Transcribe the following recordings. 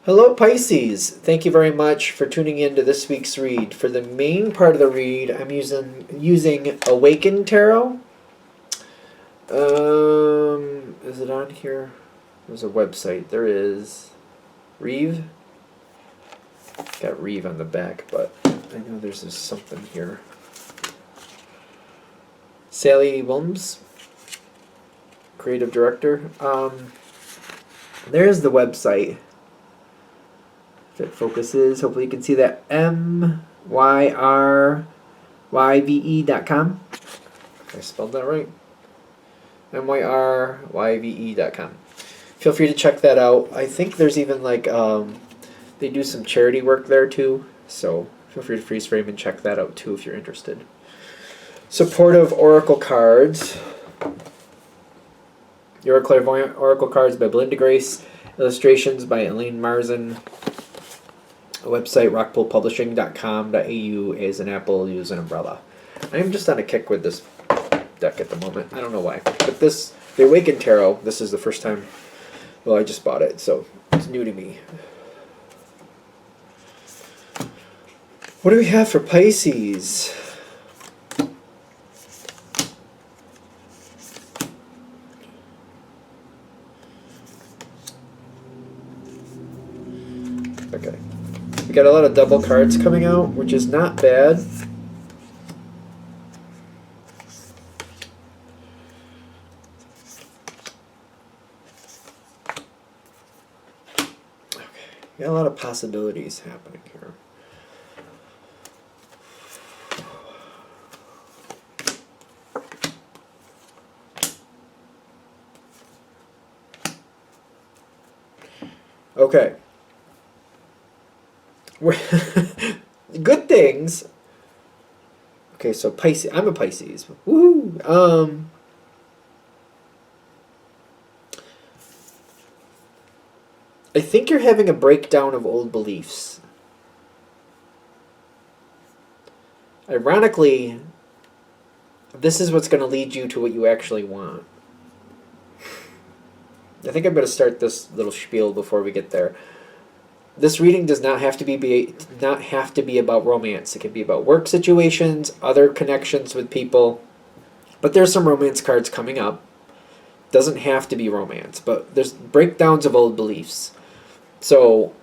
Hello, Pisces. Thank you very much for tuning in to this week's read. For the main part of the read, I'm using Awaken Tarot. Is it on here? There's a website. There is. Reeve. Got Reeve on the back, but I know there's something here. Sally Wilms, creative director. There's the website. If it focuses, hopefully you can see that. myryve.com. I spelled that right. myryve.com. Feel free to check that out. I think there's even like they do some charity work there too, so feel free to freeze frame and check that out too if you're interested. Supportive Oracle cards. Your Clairvoyant Oracle cards by Belinda Grace. Illustrations by Elaine Marzin. Website rockpoolpublishing.com.au as an apple, use an umbrella. I'm just on a kick with this deck at the moment. I don't know why. But the Awakened Tarot, this is the first time, well, I just bought it, so it's new to me. What do we have for Pisces? Okay. We got a lot of double cards coming out, which is not bad. Okay. Got a lot of possibilities happening here. Okay. Good things. Okay, so Pisces. I'm a Pisces. Woo. I think you're having a breakdown of old beliefs. Ironically, this is what's going to lead you to what you actually want. I think I'm going to start this little spiel before we get there. This reading does not have to be about romance. It can be about work situations, other connections with people. But there's some romance cards coming up. Doesn't have to be romance, but there's breakdowns of old beliefs. So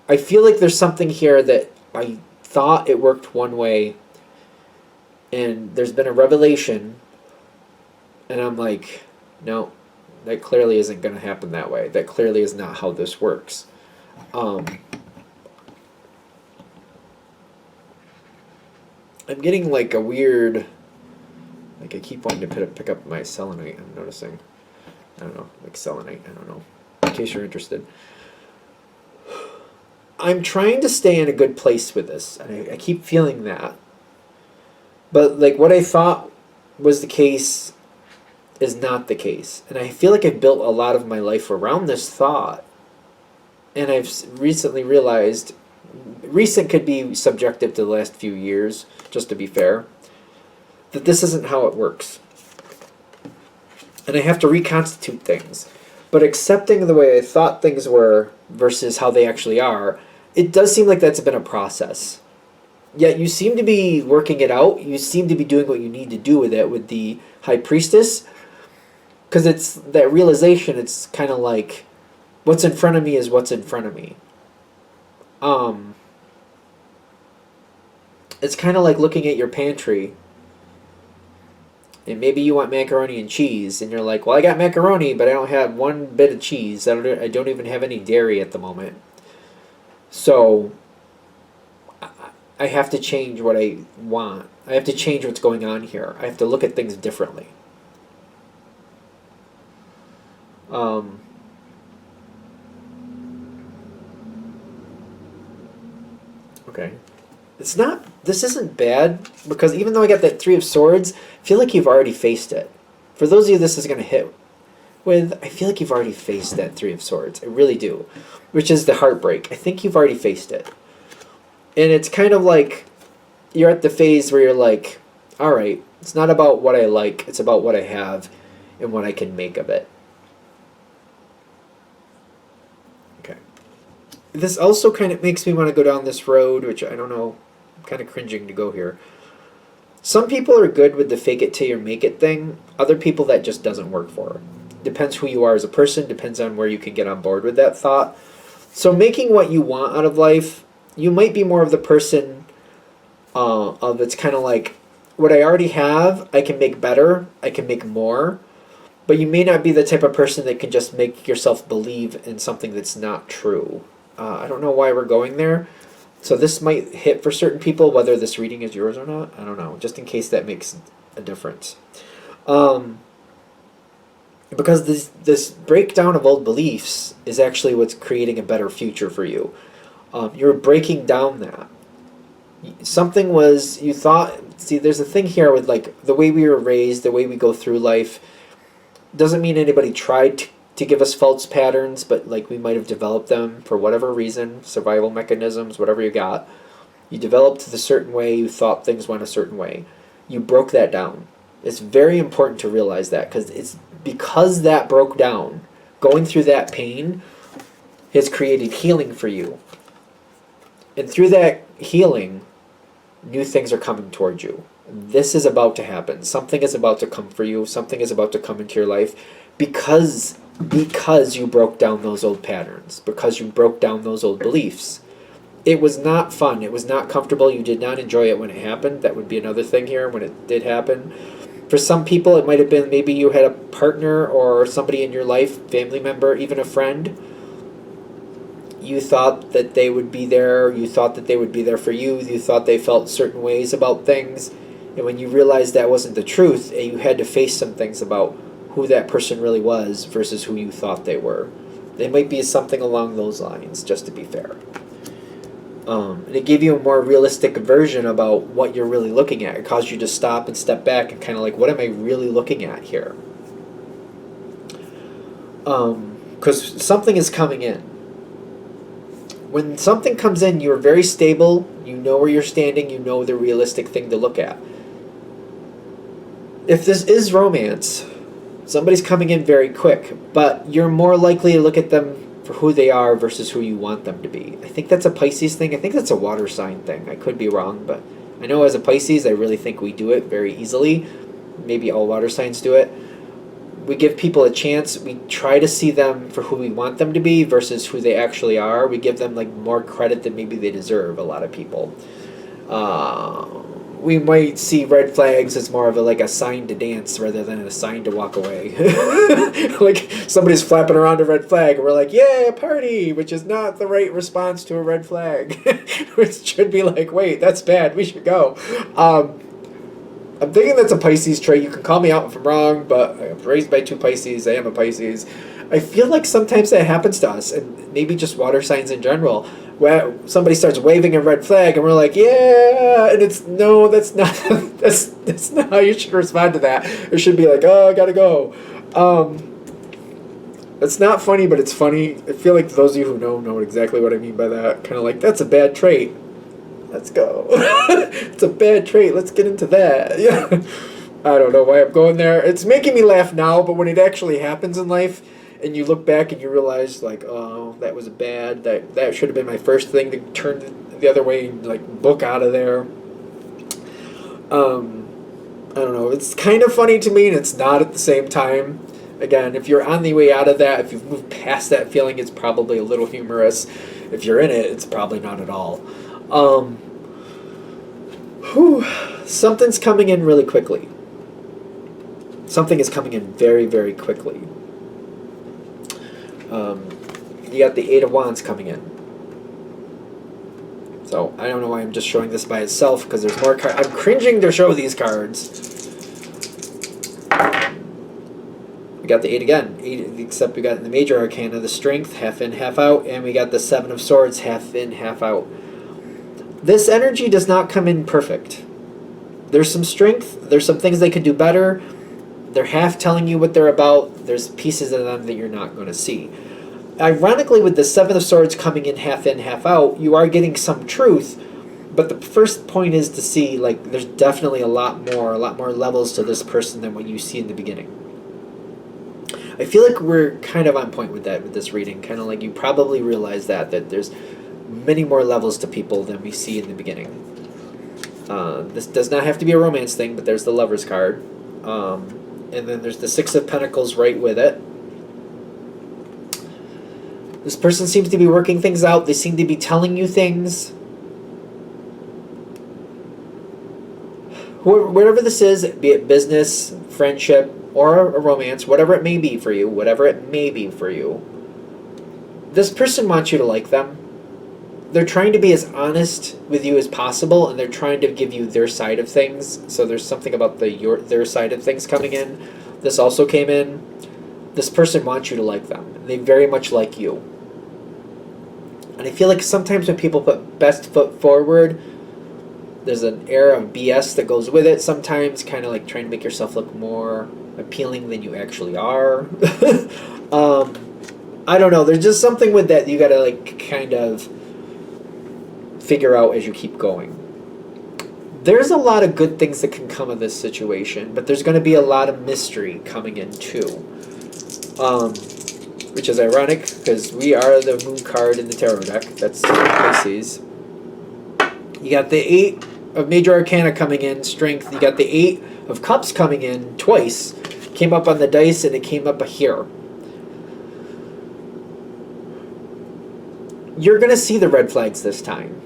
I feel like there's something here that I thought it worked one way, and there's been a revelation, and I'm like, no, that clearly isn't going to happen that way. That clearly is not how this works. I'm getting like a weird, like I keep wanting to pick up my selenite, I'm noticing. I don't know, like selenite, I don't know, in case you're interested. I'm trying to stay in a good place with this, and I keep feeling that. But like what I thought was the case is not the case. And I feel like I've built a lot of my life around this thought. And I've recently realized, recent could be subjective to the last few years, just to be fair, that this isn't how it works. And I have to reconstitute things. But accepting the way I thought things were versus how they actually are, it does seem like that's been a process. Yet you seem to be working it out. You seem to be doing what you need to do with it with the High Priestess. Because it's that realization, it's kind of like, what's in front of me is what's in front of me. It's kind of like looking at your pantry. And maybe you want macaroni and cheese. And you're like, well, I got macaroni, but I don't have one bit of cheese. I don't even have any dairy at the moment. So I have to change what I want. I have to change what's going on here. I have to look at things differently. Okay. This isn't bad, because even though I got that Three of Swords, I feel like you've already faced it. For those of you this is going to hit with, I feel like you've already faced that Three of Swords. I really do. Which is the heartbreak. I think you've already faced it. And it's kind of like, you're at the phase where you're like, alright, it's not about what I like, it's about what I have and what I can make of it. Okay. this also kind of makes me want to go down this road, which I don't know, I'm kind of cringing to go here. Some people are good with the fake it till you make it thing. Other people that just doesn't work for. Depends who you are as a person, depends on where you can get on board with that thought. So making what you want out of life, you might be more of the person of it's kind of like, what I already have, I can make better, I can make more. But you may not be the type of person that can just make yourself believe in something that's not true. I don't know why we're going there. So this might hit for certain people, whether this reading is yours or not. I don't know, just in case that makes a difference. Because this breakdown of old beliefs is actually what's creating a better future for you. You're breaking down that. Something was, you thought, see, there's a thing here with like the way we were raised, the way we go through life. Doesn't mean anybody tried to give us false patterns, but like we might have developed them for whatever reason, survival mechanisms, whatever you got. You developed the certain way, you thought things went a certain way. You broke that down. It's very important to realize that, because it's because that broke down, going through that pain has created healing for you. And through that healing, new things are coming towards you. This is about to happen. Something is about to come for you. Something is about to come into your life because you broke down those old patterns, because you broke down those old beliefs. It was not fun. It was not comfortable. You did not enjoy it when it happened. That would be another thing here when it did happen. For some people, it might have been maybe you had a partner or somebody in your life, family member, even a friend. You thought that they would be there. You thought that they would be there for you. You thought they felt certain ways about things. And when you realized that wasn't the truth, you had to face some things about who that person really was versus who you thought they were. They might be something along those lines, just to be fair. And it gave you a more realistic version about what you're really looking at. It caused you to stop and step back and kind of like, what am I really looking at here? Because something is coming in. When something comes in, you're very stable. You know where you're standing. You know the realistic thing to look at. If this is romance, somebody's coming in very quick, but you're more likely to look at them for who they are versus who you want them to be. I think that's a Pisces thing. I think that's a water sign thing. I could be wrong, but I know as a Pisces, I really think we do it very easily. Maybe all water signs do it. We give people a chance. We try to see them for who we want them to be versus who they actually are. We give them like more credit than maybe they deserve, a lot of people. We might see red flags as more of a sign to dance rather than a sign to walk away. Like somebody's flapping around a red flag and we're like, yeah, party, which is not the right response to a red flag. Which should be like, wait, that's bad, we should go. I'm thinking that's a Pisces trait. You can call me out if I'm wrong, but I was raised by two Pisces. I am a Pisces. I feel like sometimes that happens to us, and maybe just water signs in general, where somebody starts waving a red flag, and we're like, yeah, and it's, no, that's not, that's not how you should respond to that. It should be like, oh, I gotta go. It's not funny, but it's funny. I feel like those of you who know exactly what I mean by that. Kind of like, that's a bad trait. Let's go. It's a bad trait. Let's get into that. Yeah. I don't know why I'm going there. It's making me laugh now, but when it actually happens in life, and you look back and you realize, like, oh, that was bad. That should have been my first thing to turn the other way and like book out of there. I don't know. It's kind of funny to me, and it's not at the same time. Again, if you're on the way out of that, if you've moved past that feeling, it's probably a little humorous. If you're in it, it's probably not at all. Something's coming in really quickly. Something is coming in very, very quickly. You got the Eight of Wands coming in. So, I don't know why I'm just showing this by itself, because there's more cards. I'm cringing to show these cards. We got the 8 again. 8, except we got in the Major Arcana the Strength, half in, half out, and we got the 7 of Swords, half in, half out. This energy does not come in perfect. There's some strength. There's some things they could do better. They're half telling you what they're about. There's pieces of them that you're not going to see. Ironically, with the 7 of Swords coming in, half out, you are getting some truth. But the first point is to see, like, there's definitely a lot more levels to this person than what you see in the beginning. I feel like we're kind of on point with that with this reading. Kind of like you probably realize that there's many more levels to people than we see in the beginning. This does not have to be a romance thing, but there's the Lover's card. And then there's the Six of Pentacles right with it. This person seems to be working things out. They seem to be telling you things. Whatever this is, be it business, friendship, or a romance, whatever it may be for you, this person wants you to like them. They're trying to be as honest with you as possible, and they're trying to give you their side of things. So there's something about their side of things coming in. This also came in. This person wants you to like them. They very much like you. And I feel like sometimes when people put best foot forward, there's an air of BS that goes with it sometimes, kind of like trying to make yourself look more appealing than you actually are. I don't know. There's just something with that you got to like kind of figure out as you keep going. There's a lot of good things that can come of this situation, but there's going to be a lot of mystery coming in too. Which is ironic because we are the moon card in the tarot deck. That's Pisces. You got the 8 of major arcana coming in, strength. You got the 8 of cups coming in twice. Came up on the dice and it came up here. You're going to see the red flags this time.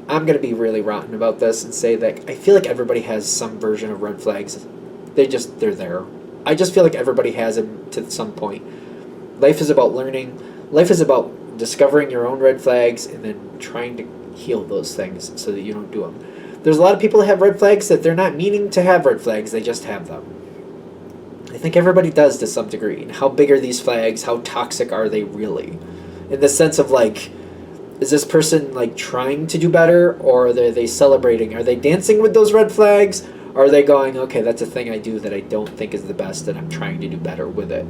I'm going to be really rotten about this and say that I feel like everybody has some version of red flags. They're there. I just feel like everybody has them to some point. Life is about learning. Life is about discovering your own red flags and then trying to heal those things so that you don't do them. There's a lot of people that have red flags that they're not meaning to have red flags. They just have them. I think everybody does to some degree. And how big are these flags? How toxic are they really? In the sense of like, is this person like trying to do better, or are they celebrating? Are they dancing with those red flags? Or are they going, okay, that's a thing I do that I don't think is the best and I'm trying to do better with it?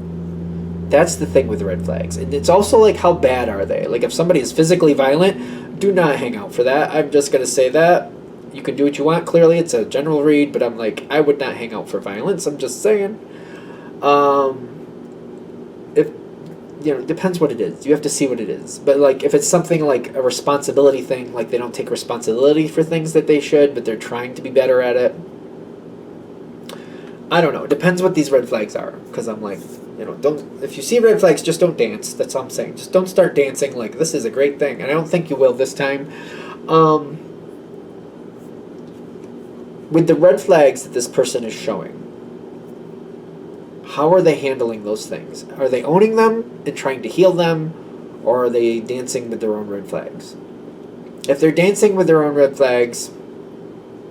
That's the thing with red flags. And it's also like, how bad are they? Like if somebody is physically violent, do not hang out for that. I'm just going to say that. You can do what you want. Clearly it's a general read, but I'm like, I would not hang out for violence. I'm just saying. If it depends what it is. You have to see what it is. But like if it's something like a responsibility thing, like they don't take responsibility for things that they should, but they're trying to be better at it. I don't know. It depends what these red flags are. Because I'm like, if you see red flags, just don't dance. That's all I'm saying. Just don't start dancing like this is a great thing. And I don't think you will this time. With the red flags that this person is showing, how are they handling those things? Are they owning them and trying to heal them, or are they dancing with their own red flags? If they're dancing with their own red flags,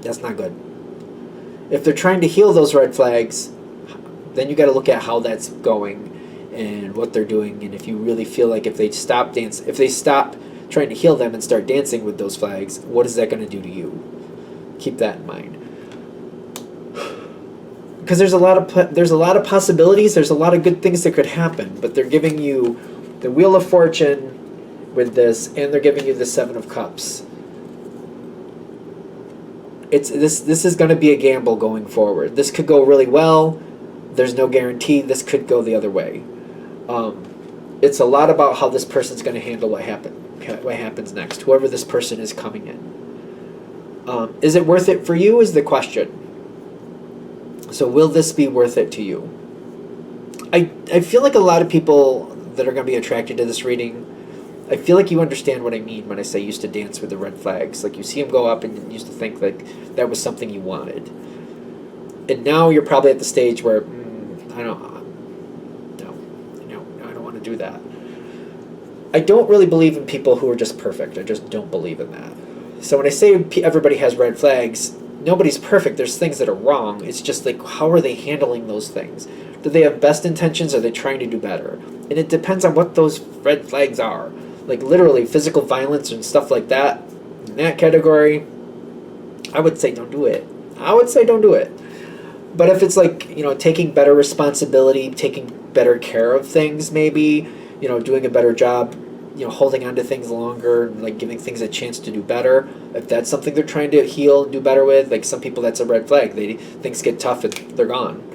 that's not good. If they're trying to heal those red flags, then you got to look at how that's going and what they're doing. And if you really feel like if they stop trying to heal them and start dancing with those flags, what is that going to do to you? Keep that in mind. Because there's a lot of possibilities. There's a lot of good things that could happen, but they're giving you the Wheel of Fortune with this, and they're giving you the Seven of Cups. This is going to be a gamble going forward. This could go really well. There's no guarantee. This could go the other way. It's a lot about how this person's going to handle what happens next. Whoever this person is coming in. Is it worth it for you? Is the question. So will this be worth it to you? I feel like a lot of people that are going to be attracted to this reading, I feel like you understand what I mean when I say used to dance with the red flags. Like you see them go up and you used to think like that was something you wanted. And now you're probably at the stage where, I don't want to do that. I don't really believe in people who are just perfect. I just don't believe in that. So when I say everybody has red flags, nobody's perfect. There's things that are wrong. It's just like, how are they handling those things? Do they have best intentions? Or are they trying to do better? And it depends on what those red flags are. Like literally physical violence and stuff like that. In that category, I would say don't do it. But if it's like, taking better responsibility, taking better care of things maybe, doing a better job holding on to things longer, like giving things a chance to do better. If that's something they're trying to heal and do better with, like some people, that's a red flag. Things get tough and they're gone.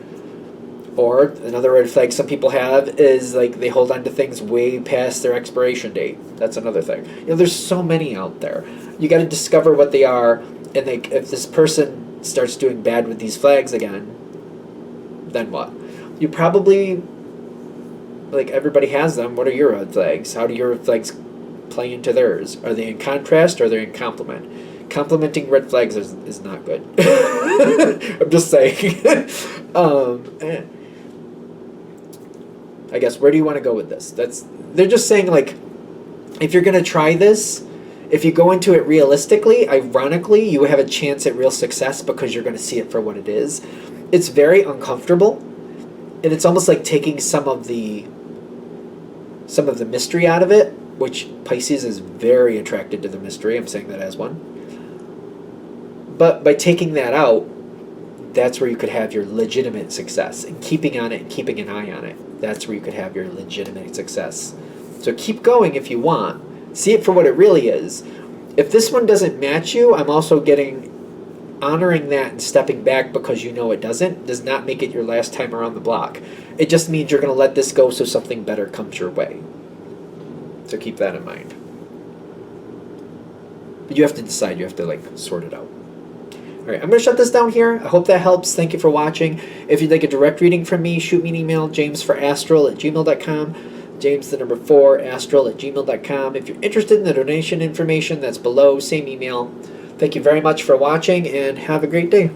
Or another red flag some people have is like they hold on to things way past their expiration date. That's another thing. There's so many out there. You got to discover what they are, and if this person starts doing bad with these flags again, then what? You probably, like everybody has them. What are your red flags? How do your red flags play into theirs? Are they in contrast or are they in complement? Complementing red flags is not good. I'm just saying. I guess, where do you want to go with this? They're just saying, like, if you're going to try this, if you go into it realistically, ironically, you have a chance at real success because you're going to see it for what it is. It's very uncomfortable, and it's almost like taking some of the mystery out of it, which Pisces is very attracted to the mystery. I'm saying that as one. But by taking that out, that's where you could have your legitimate success. And keeping on it and keeping an eye on it, that's where you could have your legitimate success. So keep going if you want. See it for what it really is. If this one doesn't match you, I'm also honoring that and stepping back because you know it does not make it your last time around the block. It just means you're going to let this go so something better comes your way. So keep that in mind. But you have to decide. You have to sort it out. All right, I'm going to shut this down here. I hope that helps. Thank you for watching. If you'd like a direct reading from me, shoot me an email, jamesforastral@gmail.com. James4astral@gmail.com. If you're interested in the donation information, that's below, same email. Thank you very much for watching, and have a great day.